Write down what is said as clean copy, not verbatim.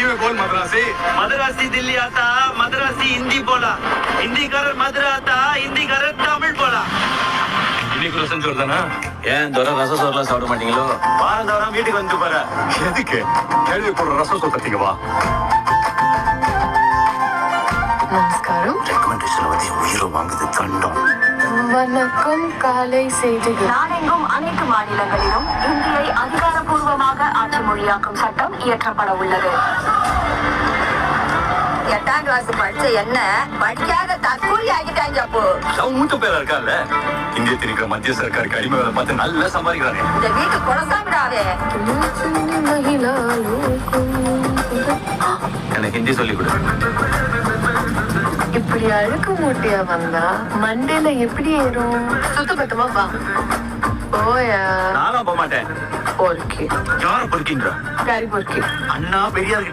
में बोल मद्रासी। मद्रासी दिल्ली आता, मद्रासी हिंदी बोला, हिंदीக்காரர் மதுரை आता, हिंदीக்காரர் தமிழ் போலா. இன்னைக்கு ரசம் சொல்றதானா? ஏன் தோற ரசம் சோறுலாம் சாப்பிட மாட்டீங்களோ? வாரம் தவறாம வீட்டுக்கு வந்து போற. எதுக்கு? எழுதி போடுற ரசம் சோறு தட்டிங்க வா. நமஸ்காரம். ரெக்கமெண்டேஷன் வந்து உயிரும் வாங்குது தண்டம். வணக்கம். காலை செய்திகள். நாடெங்கும் அனைத்து மாநிலங்களிலும் இந்தியை அதிகாரப்பூர்வமாக ஆட்சி மொழியாக்கும் சட்டம் இயற்றப்பட உள்ளது. 8ஆம் கிளாஸ் படிச்ச என்ன படிக்காத தற்கூரி ஆகிட்டாங்க. அப்போ மூத்த பேரா இருக்கார்ல, இந்திய திணிக்கிற மத்திய சர்க்காருக்கு அடிமை வேலை பார்த்து நல்லா சம்பாதிக்கிறானே. இந்த வீட்டு குலசாமிடாவே. மகிழா எனக்கு ஹிந்தி சொல்லி கொடு. இப்படி அழுக்கு மூட்டையா வந்தா மண்டையில எப்படி ஏறும்? சுத்தபத்தமா வா. போயா. நானும் போக மாட்டேன். பொறுக்கி யார பொறுக்கின்ற? கறி பொறுக்கி. அண்ணா பெரியார் கிட்ட